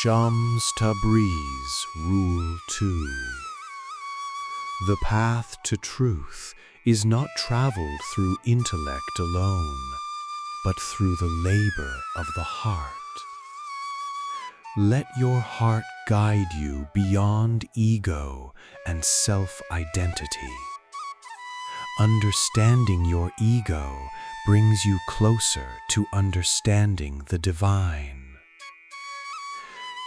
Shams Tabriz, Rule 2. The path to truth is not traveled through intellect alone, but through the labor of the heart. Let your heart guide you beyond ego and self-identity. Understanding your ego brings you closer to understanding the divine.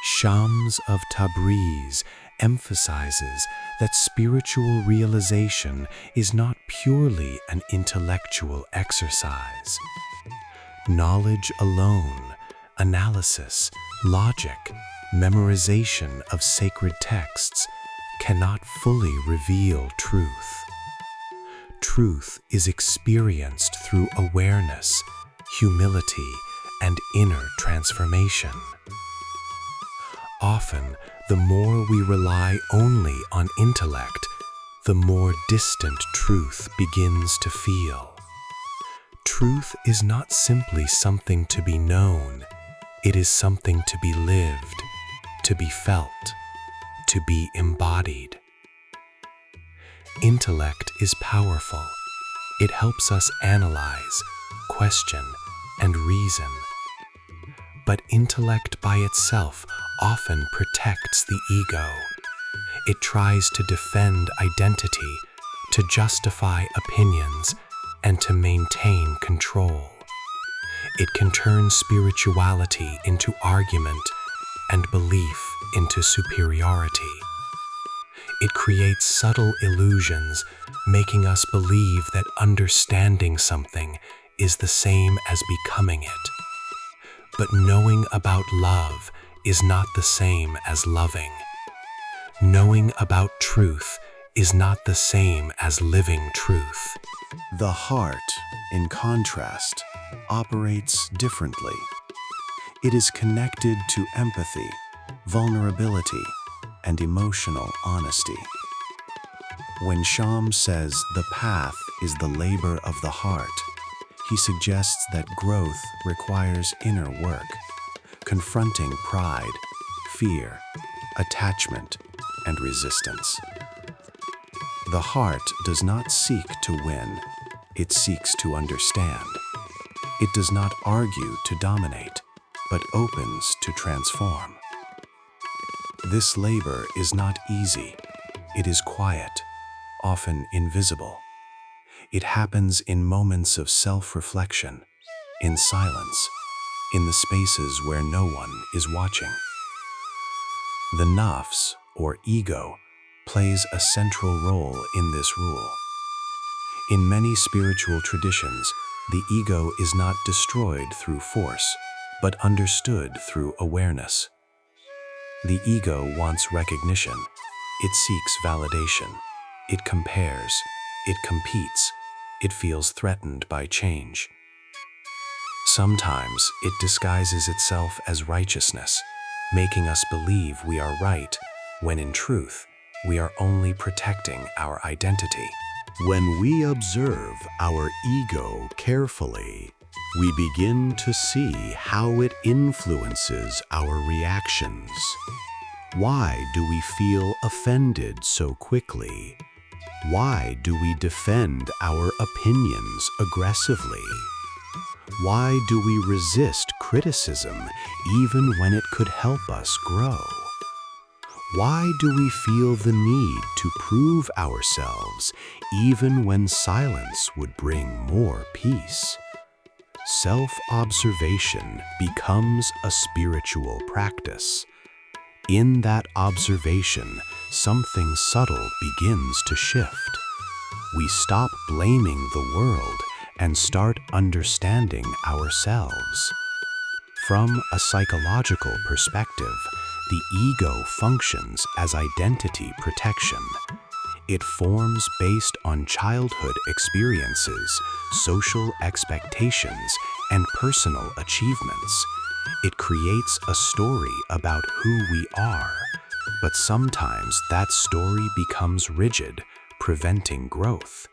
Shams of Tabriz emphasizes that spiritual realization is not purely an intellectual exercise. Knowledge alone, analysis, logic, memorization of sacred texts cannot fully reveal truth. Truth is experienced through awareness, humility, and inner transformation. Often, the more we rely only on intellect, the more distant truth begins to feel. Truth is not simply something to be known, it is something to be lived, to be felt, to be embodied. Intellect is powerful. It helps us analyze, question, and reason. But intellect by itself often protects the ego. It tries to defend identity, to justify opinions, and to maintain control. It can turn spirituality into argument and belief into superiority. It creates subtle illusions, making us believe that understanding something is the same as becoming it. But knowing about love is not the same as loving. Knowing about truth is not the same as living truth. The heart, in contrast, operates differently. It is connected to empathy, vulnerability, and emotional honesty. When Shams says the path is the labor of the heart, he suggests that growth requires inner work, confronting pride, fear, attachment, and resistance. The heart does not seek to win, it seeks to understand. It does not argue to dominate, but opens to transform. This labor is not easy. It is quiet, often invisible. It happens in moments of self-reflection, in silence, in the spaces where no one is watching. The nafs, or ego, plays a central role in this rule. In many spiritual traditions, the ego is not destroyed through force, but understood through awareness. The ego wants recognition. It seeks validation. It compares. It competes. It feels threatened by change. Sometimes it disguises itself as righteousness, making us believe we are right, when in truth, we are only protecting our identity. When we observe our ego carefully, we begin to see how it influences our reactions. Why do we feel offended so quickly? Why do we defend our opinions aggressively? Why do we resist criticism even when it could help us grow? Why do we feel the need to prove ourselves even when silence would bring more peace? Self-observation becomes a spiritual practice. In that observation, something subtle begins to shift. We stop blaming the world and start understanding ourselves. From a psychological perspective, the ego functions as identity protection. It forms based on childhood experiences, social expectations, and personal achievements. It creates a story about who we are, but sometimes that story becomes rigid, preventing growth.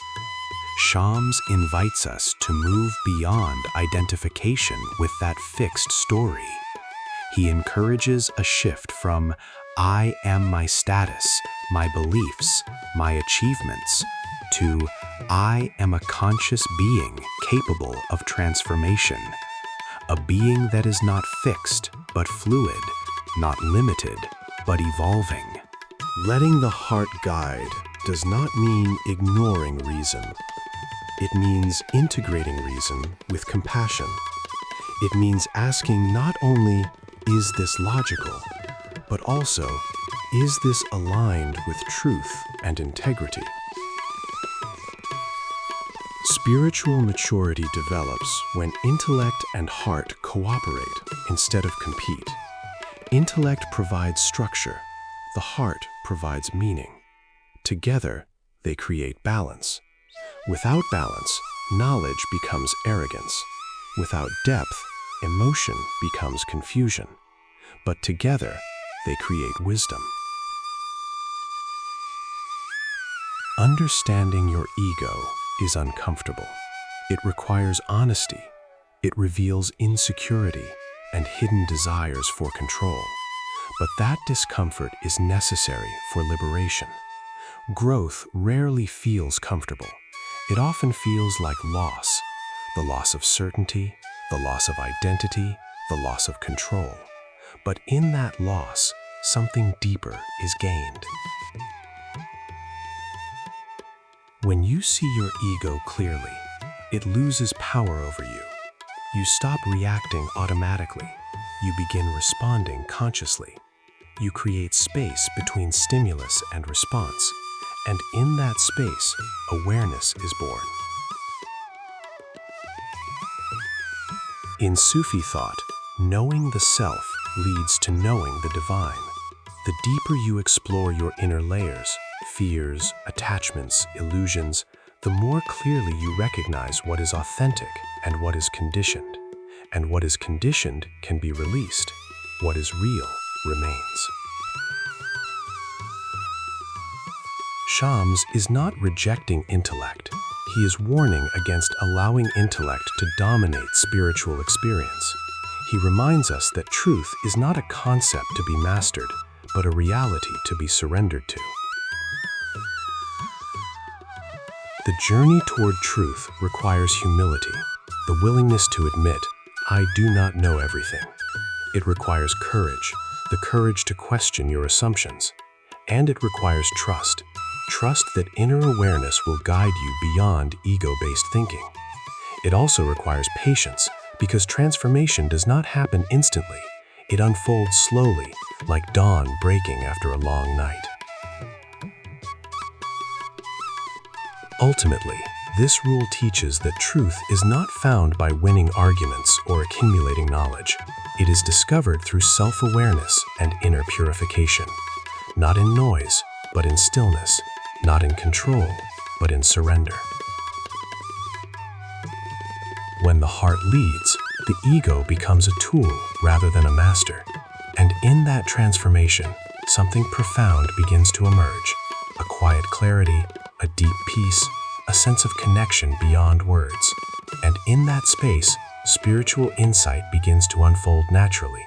Shams invites us to move beyond identification with that fixed story. He encourages a shift from "I am my status, my beliefs, my achievements," to "I am a conscious being capable of transformation." A being that is not fixed, but fluid, not limited, but evolving. Letting the heart guide does not mean ignoring reason. It means integrating reason with compassion. It means asking not only, is this logical, but also, is this aligned with truth and integrity? Spiritual maturity develops when intellect and heart cooperate instead of compete. Intellect provides structure, the heart provides meaning. Together, they create balance. Without balance, knowledge becomes arrogance. Without depth, emotion becomes confusion. But together, they create wisdom. Understanding your ego is uncomfortable. It requires honesty. It reveals insecurity and hidden desires for control. But that discomfort is necessary for liberation. Growth rarely feels comfortable. It often feels like loss, the loss of certainty, the loss of identity, the loss of control. But in that loss, something deeper is gained. When you see your ego clearly, it loses power over you. You stop reacting automatically. You begin responding consciously. You create space between stimulus and response, and in that space, awareness is born. In Sufi thought, knowing the self leads to knowing the divine. The deeper you explore your inner layers, fears, attachments, illusions, the more clearly you recognize what is authentic and what is conditioned. And what is conditioned can be released. What is real remains. Shams is not rejecting intellect. He is warning against allowing intellect to dominate spiritual experience. He reminds us that truth is not a concept to be mastered, but a reality to be surrendered to. The journey toward truth requires humility, the willingness to admit, I do not know everything. It requires courage, the courage to question your assumptions. And it requires trust, trust that inner awareness will guide you beyond ego-based thinking. It also requires patience, because transformation does not happen instantly. It unfolds slowly, like dawn breaking after a long night. Ultimately, this rule teaches that truth is not found by winning arguments or accumulating knowledge. It is discovered through self-awareness and inner purification. Not in noise, but in stillness. Not in control, but in surrender. When the heart leads, the ego becomes a tool rather than a master. And in that transformation, something profound begins to emerge. A quiet clarity, a deep peace, a sense of connection beyond words. And in that space, spiritual insight begins to unfold naturally,